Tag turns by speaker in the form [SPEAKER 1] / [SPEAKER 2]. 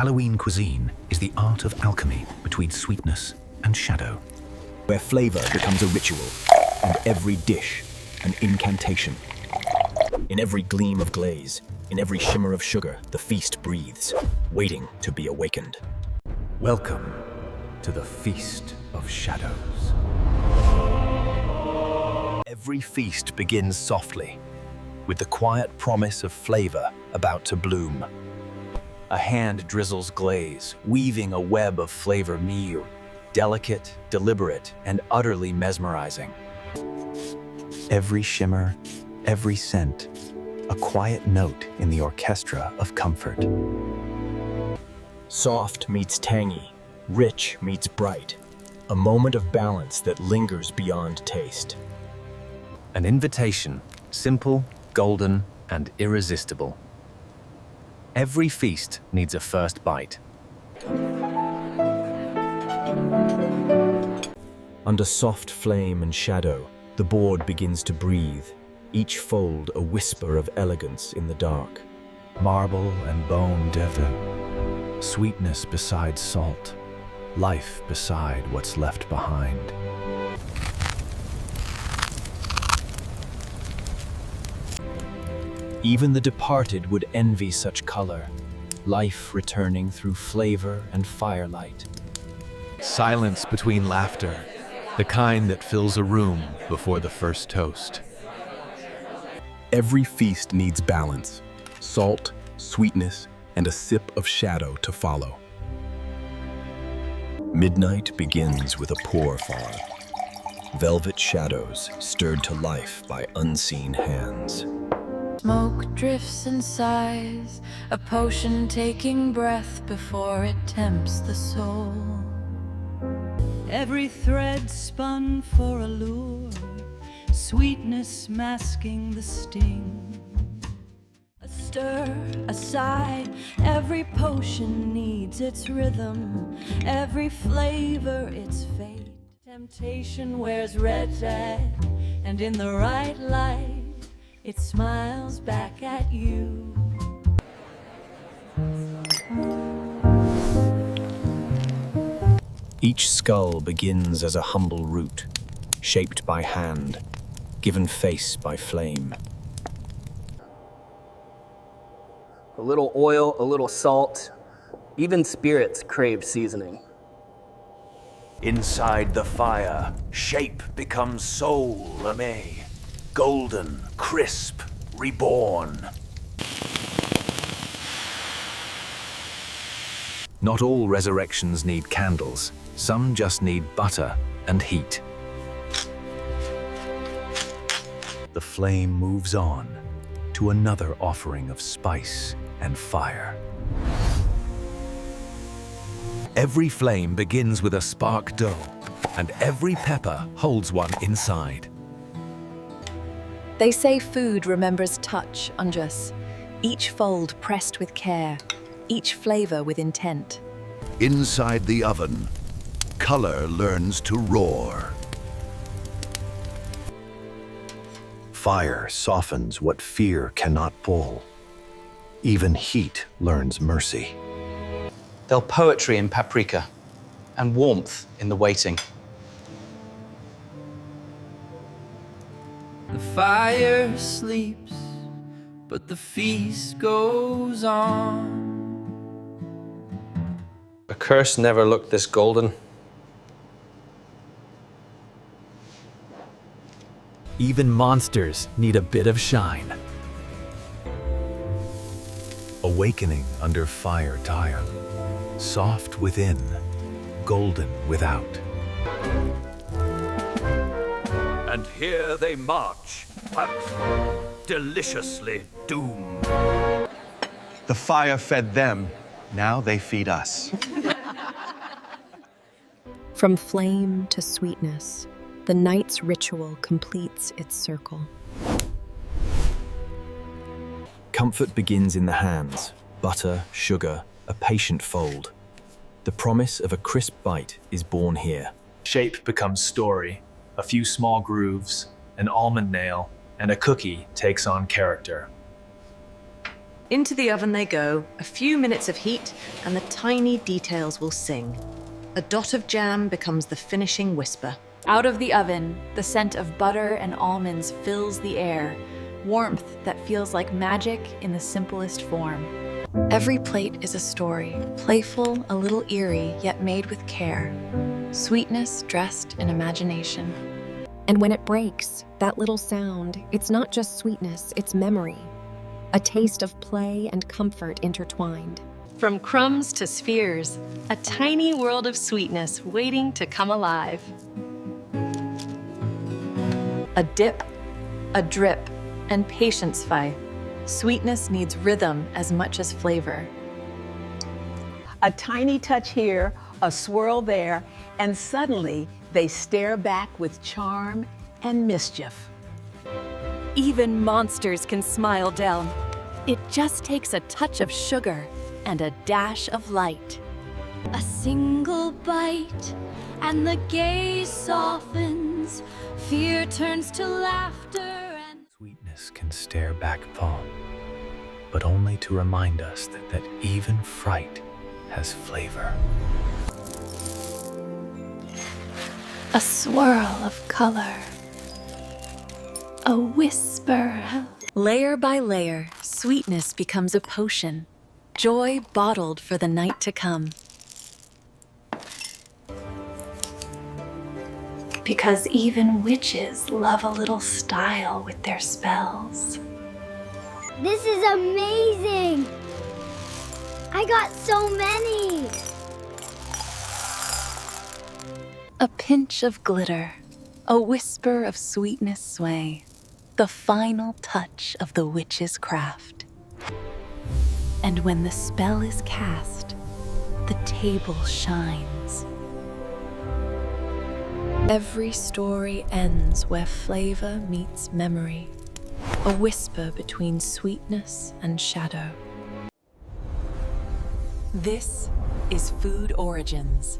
[SPEAKER 1] Halloween cuisine is the art of alchemy between sweetness and shadow.
[SPEAKER 2] Where flavor becomes a ritual, and every dish an incantation. In every gleam of glaze, in every shimmer of sugar, the feast breathes, waiting to be awakened.
[SPEAKER 1] Welcome to the Feast of Shadows.
[SPEAKER 2] Every feast begins softly, with the quiet promise of flavor about to bloom. A hand drizzles glaze, weaving a web of flavor meal, delicate, deliberate, and utterly mesmerizing. Every shimmer, every scent, a quiet note in the orchestra of comfort. Soft meets tangy, rich meets bright, a moment of balance that lingers beyond taste.
[SPEAKER 1] An invitation, simple, golden, and irresistible. Every feast needs a first bite.
[SPEAKER 2] Under soft flame and shadow, the board begins to breathe, each fold a whisper of elegance in the dark.
[SPEAKER 1] Marble and bone divin, sweetness beside salt, life beside what's left behind.
[SPEAKER 2] Even the departed would envy such color, life returning through flavor and firelight.
[SPEAKER 3] Silence between laughter, the kind that fills a room before the first toast.
[SPEAKER 4] Every feast needs balance, salt, sweetness, and a sip of shadow to follow.
[SPEAKER 2] Midnight begins with a pour fall. Velvet shadows stirred to life by unseen hands.
[SPEAKER 5] Smoke drifts and sighs, a potion taking breath before it tempts the soul.
[SPEAKER 6] Every thread spun for a lure, sweetness masking the sting.
[SPEAKER 5] A stir, a sigh, every potion needs its rhythm, every flavor its fate. Temptation wears red, and in the right light, it smiles back at you.
[SPEAKER 2] Each skull begins as a humble root, shaped by hand, given face by flame.
[SPEAKER 7] A little oil, a little salt, even spirits crave seasoning.
[SPEAKER 8] Inside the fire, shape becomes soul, Gourmet. Golden, crisp, reborn.
[SPEAKER 1] Not all resurrections need candles. Some just need butter and heat. The flame moves on to another offering of spice and fire. Every flame begins with a spark dough, and every pepper holds one inside.
[SPEAKER 9] They say food remembers touch, Andres. Each fold pressed with care, each flavor with intent.
[SPEAKER 8] Inside the oven, color learns to roar.
[SPEAKER 1] Fire softens what fear cannot pull. Even heat learns mercy.
[SPEAKER 10] There'll poetry in paprika and warmth in the waiting.
[SPEAKER 11] The fire sleeps, but the feast goes on.
[SPEAKER 10] A curse never looked this golden.
[SPEAKER 3] Even monsters need a bit of shine.
[SPEAKER 1] Awakening under fire dire, soft within, golden without.
[SPEAKER 8] And here they march, deliciously doomed.
[SPEAKER 3] The fire fed them, now they feed us.
[SPEAKER 9] From flame to sweetness, the night's ritual completes its circle.
[SPEAKER 2] Comfort begins in the hands, butter, sugar, a patient fold. The promise of a crisp bite is born here.
[SPEAKER 12] Shape becomes story. A few small grooves, an almond nail, and a cookie takes on character.
[SPEAKER 9] Into the oven they go, a few minutes of heat, and the tiny details will sing. A dot of jam becomes the finishing whisper.
[SPEAKER 5] Out of the oven, the scent of butter and almonds fills the air, warmth that feels like magic in the simplest form. Every plate is a story, playful, a little eerie, yet made with care. Sweetness dressed in imagination.
[SPEAKER 13] And when it breaks, that little sound, it's not just sweetness, it's memory. A taste of play and comfort intertwined.
[SPEAKER 9] From crumbs to spheres, a tiny world of sweetness waiting to come alive.
[SPEAKER 5] A dip, a drip, and patience fight. Sweetness needs rhythm as much as flavor.
[SPEAKER 14] A tiny touch here, a swirl there, and suddenly they stare back with charm and mischief.
[SPEAKER 5] Even monsters can smile down. It just takes a touch of sugar and a dash of light.
[SPEAKER 15] A single bite, and the gaze softens. Fear turns to laughter and
[SPEAKER 1] Sweetness can stare back upon, but only to remind us that even fright has flavor.
[SPEAKER 15] a swirl of color, a whisper.
[SPEAKER 5] Layer by layer, sweetness becomes a potion, joy bottled for the night to come.
[SPEAKER 15] Because even witches love a little style with their spells.
[SPEAKER 16] This is amazing! I got so many!
[SPEAKER 5] A pinch of glitter, a whisper of sweetness sway, the final touch of the witch's craft. And when the spell is cast, the table shines. Every story ends where flavor meets memory, a whisper between sweetness and shadow. This is Food Origins.